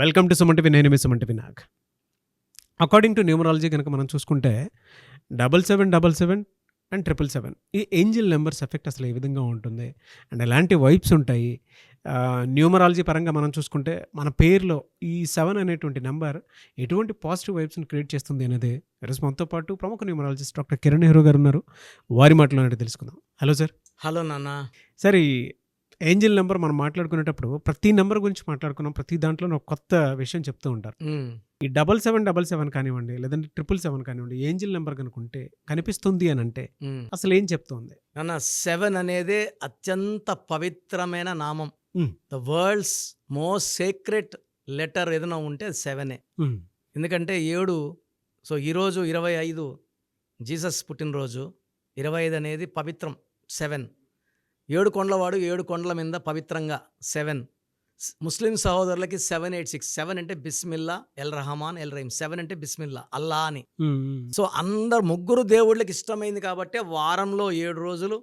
Welcome to Suman TV. నేను మీ Suman TV Nag. According to numerology కనుక మనం చూసుకుంటే 7777 అండ్ 777 ఈ ఏంజిల్ నెంబర్స్ ఎఫెక్ట్ అసలు ఏ విధంగా ఉంటుంది అండ్ ఎలాంటి వైబ్స్ ఉంటాయి. న్యూమరాలజీ పరంగా మనం చూసుకుంటే మన పేరులో ఈ 7 అనేటువంటి నెంబర్ ఎటువంటి పాజిటివ్ వైబ్స్ని క్రియేట్ చేస్తుంది అనేది ఈరోజు మనతో పాటు ప్రముఖ న్యూమరాలజిస్ట్ డాక్టర్ కిరణ్ నెహ్రూ గారు ఉన్నారు. వారి మాటలో అనేది తెలుసుకుందాం. Hello sir. హలో నాన్న. సార్, ఈ ఏంజిల్ నెంబర్ మనం మాట్లాడుకునేటప్పుడు ప్రతి నెంబర్ గురించి మాట్లాడుకున్నాం. ప్రతి దాంట్లో ఒక కొత్త విషయం చెప్తూ ఉంటారు. ఈ 7777 కానివ్వండి, లేదంటే 777 కానివ్వండి, ఏంజిల్ నెంబర్ కనుకుంటే కనిపిస్తుంది అని అంటే అసలు ఏం చెప్తుంది నాన్న? 7 అనేది అత్యంత పవిత్రమైన నామం. The world's most secret letter ఏదైనా ఉంటే 7. ఎందుకంటే 7. సో ఈరోజు 25 జీసస్ పుట్టినరోజు. 25 అనేది పవిత్రం. 7 7 కొండలవాడు 7 కొండల మీద పవిత్రంగా 7. ముస్లిం సహోదరులకి 786. 7 అంటే బిస్మిల్లా, ఎల్ రహమాన్, ఎల్ రహీం. 7 అంటే బిస్మిల్లా, అల్లా అని. సో అందరు ముగ్గురు దేవుళ్ళకి ఇష్టమైంది కాబట్టి వారంలో 7 రోజులు,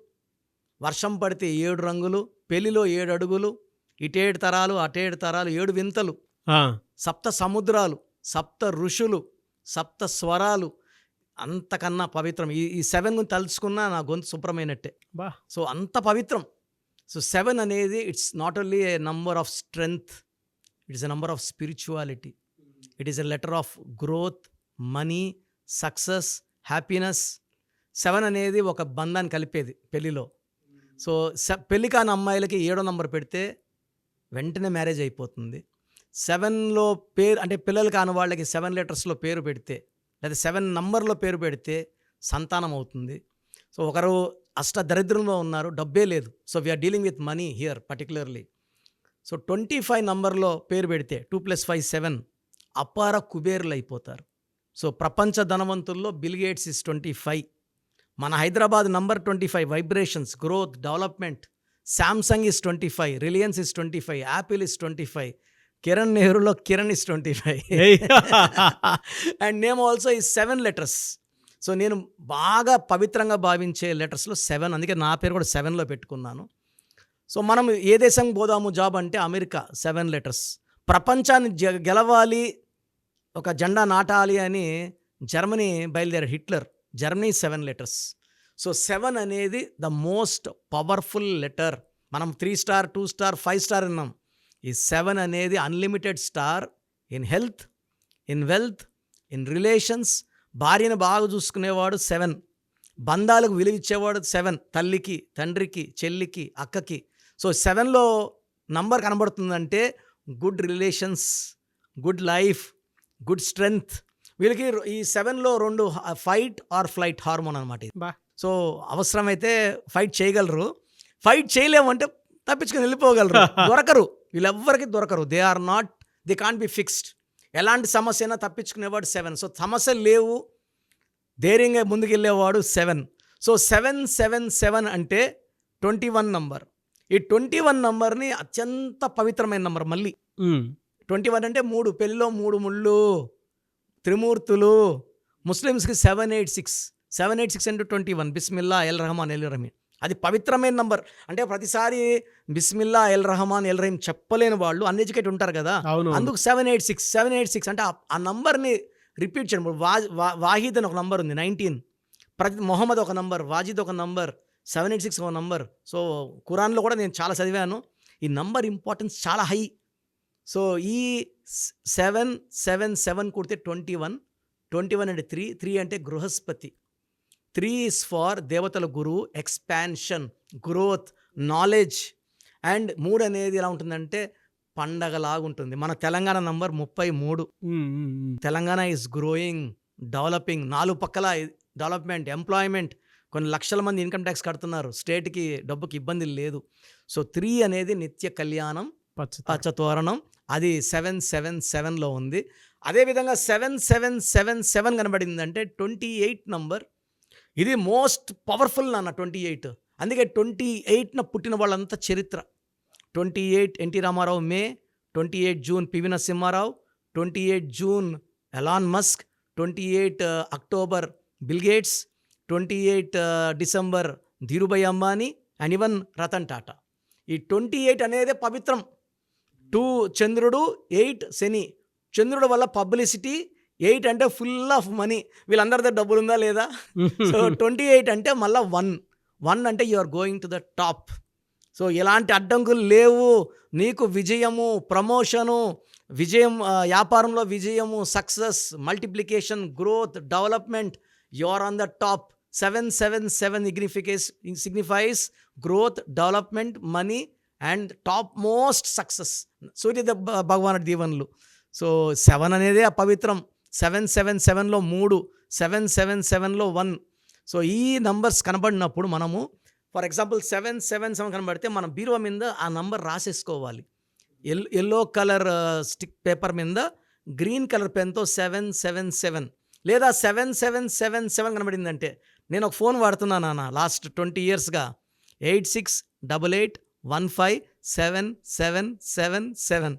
వర్షం పడితే 7 రంగులు, పెళ్లిలో 7 అడుగులు, ఇటేడు తరాలు అటేడు తరాలు, 7 వింతలు, సప్త సముద్రాలు, సప్త ఋషులు, సప్త స్వరాలు, అంతకన్నా పవిత్రం. ఈ 7 గురించి తలుచుకున్నా నా గొంతు శుభ్రమైనట్టే. సో అంత పవిత్రం. సో 7 అనేది it's not only A number of strength, it's a number of spirituality. It is a letter of growth, money, success, happiness. 7 అనేది ఒక బంధాన్ని కలిపేది పెళ్లిలో. సో పెళ్లి కాని అమ్మాయిలకి 7వ నంబర్ పెడితే వెంటనే మ్యారేజ్ అయిపోతుంది. 7లో పేరు అంటే పిల్లలు కాని వాళ్ళకి 7 లెటర్స్లో పేరు పెడితే, లేదా 7 నంబర్లో పేరు పెడితే సంతానం అవుతుంది. సో ఒకరు అష్ట దరిద్రంలో ఉన్నారు, డబ్బే లేదు. So we are dealing with money here particularly. So 25 నంబర్లో పేరు పెడితే 2 + 5 7, అపార కుబేర్లు అయిపోతారు. సో ప్రపంచ ధనవంతుల్లో బిల్ గేట్స్ ఇస్ 25. మన Hyderabad number 25, vibrations, growth, development. Samsung is 25, Reliance is 25, Apple is 25, Kiran నెహ్రూలో Kiran is 25 and name also ఈ 7 లెటర్స్. సో నేను బాగా పవిత్రంగా భావించే లెటర్స్లో 7, అందుకే నా పేరు కూడా 7లో పెట్టుకున్నాను. సో మనం ఏ దేశం పోదాము జాబ్ అంటే అమెరికా, 7 లెటర్స్. ప్రపంచాన్ని గెలవాలి, ఒక జెండా నాటాలి అని జర్మనీ బయలుదేరారు హిట్లర్. Germany 7 letters. సో 7 అనేది ద మోస్ట్ పవర్ఫుల్ లెటర్. మనం 3 స్టార్, 2 స్టార్, 5 స్టార్ విన్నాం. ఈ 7 అనేది unlimited star in health, in wealth, in relations. భార్యను బాగా చూసుకునేవాడు 7. బంధాలకు విలువ ఇచ్చేవాడు 7. తల్లికి, తండ్రికి, చెల్లికి, అక్కకి. సో 7లో నంబర్ కనబడుతుందంటే good relations, good life, good strength. వీళ్ళకి ఈ 7లో 2 ఫైట్ ఆర్ ఫ్లైట్ హార్మోన్ అనమాట ఇది. సో అవసరమైతే ఫైట్ చేయగలరు, ఫైట్ చేయలేమంటే తప్పించుకొని వెళ్ళిపోగలరు. దొరకరు, వీళ్ళెవ్వరికి దొరకరు. They can't be fixed. ఎలాంటి సమస్య అయినా తప్పించుకునేవాడు 7. సో సమస్యలు లేవు, ధైర్యంగా ముందుకెళ్ళేవాడు 7. సో 777 అంటే 21 నంబర్. ఈ 21 నంబర్ని అత్యంత పవిత్రమైన నంబర్. మళ్ళీ 21 అంటే 3, పెళ్లిలో 3 ముళ్ళు, త్రిమూర్తులు. ముస్లిమ్స్కి 786. 786 అంటే 21, బిస్మిల్లా, ఎల్ రహమాన్, ఎల్ రహీం. అది పవిత్రమైన నంబర్. అంటే ప్రతిసారి బిస్మిల్లా, ఎల్ రహమాన్, ఎల్ రహీం చెప్పలేని వాళ్ళు అన్ఎడ్యుకేట్ ఉంటారు కదా, అందుకు 786 అంటే ఆ నంబర్ని రిపీట్ చేయడం. వాహిద్ అని ఒక నంబర్ ఉంది, 19. మొహమ్మద్ ఒక నంబర్, వాజిద్ ఒక నంబర్, 786 ఒక నంబర్. సో ఖురాన్లో కూడా నేను చాలా చదివాను. ఈ నంబర్ ఇంపార్టెన్స్ చాలా హై. సో ఈ 777 కుడితే 21 అంటే 3 అంటే గృహస్పతి. 3 is ఫార్ దేవతల గురువు, ఎక్స్పాన్షన్, గ్రోత్, నాలెడ్జ్. అండ్ 3 అనేది ఎలా ఉంటుందంటే పండగలాగుంటుంది. మన Telangana number 33. Telangana is growing, developing. 4 పక్కల డెవలప్మెంట్, ఎంప్లాయ్మెంట్. కొన్ని లక్షల మంది ఇన్కమ్ ట్యాక్స్ కడుతున్నారు, స్టేట్కి డబ్బుకి ఇబ్బంది లేదు. సో 3 అనేది నిత్య కళ్యాణం, పచ్చతోరణం. అది 777లో ఉంది. అదేవిధంగా 7777 కనబడిందంటే 28 నంబర్. ఇది మోస్ట్ పవర్ఫుల్ నాన్న 28. అందుకే 28న పుట్టిన వాళ్ళంతా చరిత్ర. 28 NT Rama Rao May, 28 June PV Narasimha Rao, 28 June Elon Musk, 28 October Bill Gates, 28 December Dhirubhai Ambani and even Ratan Tata. ఈ 28 అనేదే పవిత్రం. 2 చంద్రుడు, 8 శని. చంద్రుడు వల్ల పబ్లిసిటీ, 8 అంటే ఫుల్ ఆఫ్ మనీ. వీళ్ళందరి దగ్గర డబ్బులు ఉందా లేదా? సో 28 అంటే మళ్ళీ 1 అంటే you are going to the top. So ఎలాంటి అడ్డంకులు లేవు, నీకు విజయము, ప్రమోషను, విజయం, వ్యాపారంలో విజయము, success, multiplication, growth, development, you are on the top. 777 signifies growth, development, money and top most success. Surya భగవానుడి దీవెనలు. సో 7 అనేది అపవిత్రం. 777లో 3, 777లో 1. సో ఈ నంబర్స్ కనబడినప్పుడు మనము ఫర్ ఎగ్జాంపుల్ 777 కనబడితే మనం బీరువా మీద ఆ నంబర్ రాసేసుకోవాలి. ఎల్లో కలర్ స్టిక్ పేపర్ మీద గ్రీన్ కలర్ పెన్తో 777 లేదా 7777 కనబడిందంటే, నేను ఒక ఫోన్ వాడుతున్నాను నాన్న లాస్ట్ 20 yearsగా, 8688157777.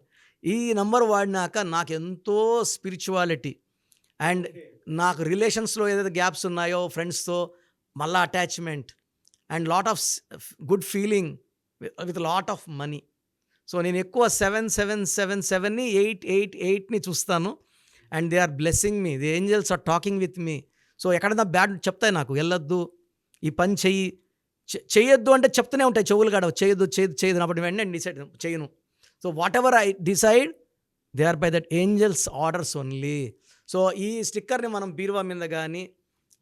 ఈ నంబర్ వాడినాక నాకు ఎంతో స్పిరిచువాలిటీ అండ్ నాకు రిలేషన్స్లో ఏదైతే గ్యాప్స్ ఉన్నాయో ఫ్రెండ్స్తో మళ్ళా attachment and lot of good feeling with lot of money. So నేను ఎక్కువ 7777ని 888ని చూస్తాను and they are blessing me, the angels are talking with me. So ఎక్కడన్నా బ్యాడ్ చెప్తాయి నాకు, వెళ్ళొద్దు, ఈ పని చేయొద్దు అంటే చెప్తూనే ఉంటాయి చెవులు కాడ, చేయొద్దు అప్పుడు వెంటనే డిసైడ్ చేయను. So whatever I decide they are by that angels orders only. So ఈ స్టిక్కర్ని మనం బీరువా మీద కానీ,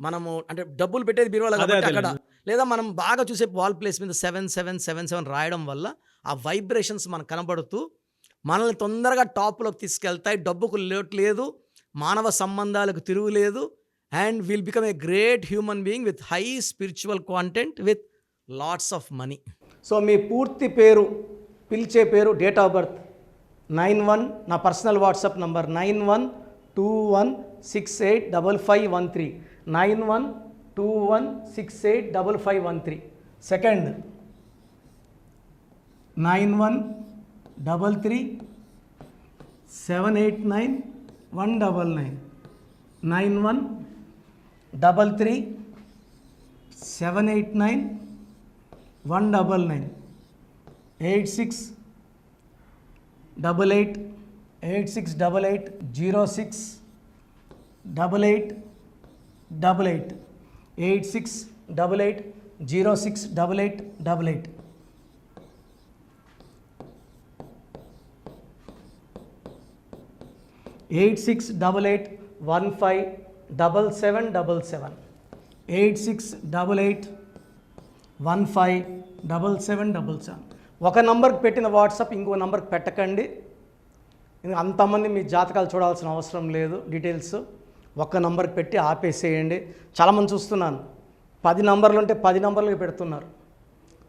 మనము అంటే డబ్బులు పెట్టేది బీరువాలో కాబట్టి అక్కడ, లేదా మనం బాగా చూసే వాల్ ప్లేస్ మీద 7777 రాయడం వల్ల ఆ వైబ్రేషన్స్ మనకు కనబడుతూ మనల్ని తొందరగా టాప్లోకి తీసుకెళ్తాయి. డబ్బుకు లోటు లేదు, మానవ సంబంధాలకు తిరుగులేదు, and will become a great human being with high spiritual content with lots of money. So మీ పూర్తి పేరు, పిలిచే పేరు, డేట్ ఆఫ్ బర్త్ 91, నా personal WhatsApp number 9121685513, 9121685513. Second 9133789199, 9133789199, 868886880688, 8688068888. Eight 8688157777, 8688157777. ఒక నంబర్కి పెట్టిన వాట్సాప్ ఇంకో నంబర్కి పెట్టకండి. అంతమంది మీ జాతకాలు చూడాల్సిన అవసరం లేదు. డీటెయిల్స్ ఒక్క నంబర్కి పెట్టి ఆపేసేయండి. చాలామంది చూస్తున్నాను 10 నంబర్లు ఉంటే 10 నంబర్లకి పెడుతున్నారు.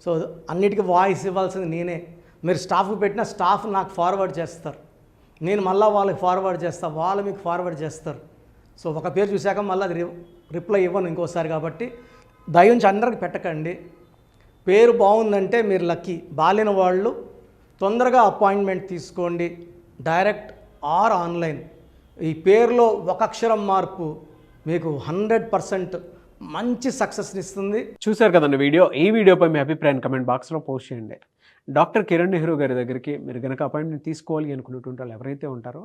సో అన్నిటికీ వాయిస్ ఇవ్వాల్సింది నేనే. మీరు స్టాఫ్కి పెట్టిన స్టాఫ్ నాకు ఫార్వర్డ్ చేస్తారు, నేను మళ్ళీ వాళ్ళకి ఫార్వర్డ్ చేస్తాను, వాళ్ళు మీకు ఫార్వర్డ్ చేస్తారు. సో ఒక పేరు చూశాక మళ్ళీ అది రిప్లై ఇవ్వను ఇంకోసారి. కాబట్టి దయించి అందరికి పెట్టకండి. పేరు బాగుందంటే మీరు లక్కీ. బాలేని వాళ్ళు తొందరగా అపాయింట్మెంట్ తీసుకోండి, డైరెక్ట్ ఆర్ ఆన్లైన్. ఈ పేరులో ఒక అక్షరం మార్పు మీకు 100% మంచి సక్సెస్ని ఇస్తుంది. చూశారు కదండి వీడియో. ఈ వీడియోపై మీ అభిప్రాయం కమెంట్ బాక్స్లో పోస్ట్ చేయండి. డాక్టర్ కిరణ్ నెహ్రూ గారి దగ్గరికి మీరు కనుక అపాయింట్మెంట్ తీసుకోవాలి అనుకునేటువంటి వాళ్ళు ఎవరైతే ఉంటారో,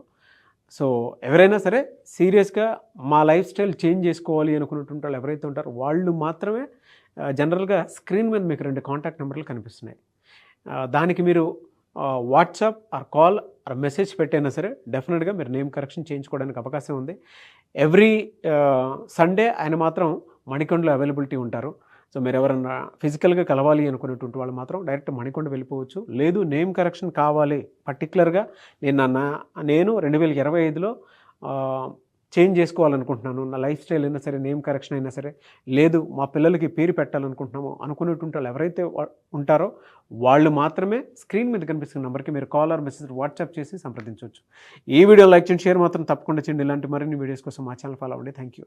సో ఎవరైనా సరే సీరియస్గా మా లైఫ్ స్టైల్ చేంజ్ చేసుకోవాలి అనుకునేటువంటి వాళ్ళు ఎవరైతే ఉంటారో వాళ్ళు మాత్రమే జనరల్గా స్క్రీన్ మీద మీకు 2 కాంటాక్ట్ నెంబర్లు కనిపిస్తున్నాయి. దానికి మీరు WhatsApp or call or message పెట్టైనా సరే డెఫినెట్గా మీరు నేమ్ కరెక్షన్ చేయించుకోవడానికి అవకాశం ఉంది. ఎవ్రీ సండే ఆయన మాత్రం మణికొండలో అవైలబిలిటీ ఉంటారు. సో మీరు ఎవరన్నా ఫిజికల్గా కలవాలి అనుకునేటువంటి వాళ్ళు మాత్రం డైరెక్ట్ మణికొండ వెళ్ళిపోవచ్చు. లేదు నేమ్ కరెక్షన్ కావాలి పర్టికులర్గా నేను 2025లో చేంజ్ చేసుకోవాలనుకుంటున్నాను, నా లైఫ్ స్టైల్ అయినా సరే, నేమ్ కరెక్షన్ అయినా సరే, లేదు మా పిల్లలకి పేరు పెట్టాలనుకుంటున్నాము అనుకునేటువంటి వాళ్ళు ఎవరైతే ఉంటారో వాళ్ళు మాత్రమే స్క్రీన్ మీద కనిపిస్తున్న నెంబర్కి మీరు కాల్ ఆర్ మెసేజ్ వాట్సాప్ చేసి సంప్రదించవచ్చు. ఈ వీడియో లైక్ చేయండి, షేర్ మాత్రం తప్పకుండా చేయండి. ఇలాంటి మరిన్ని వీడియోస్ కోసం మా ఛానల్ ఫాలో అవ్వండి. Thank you.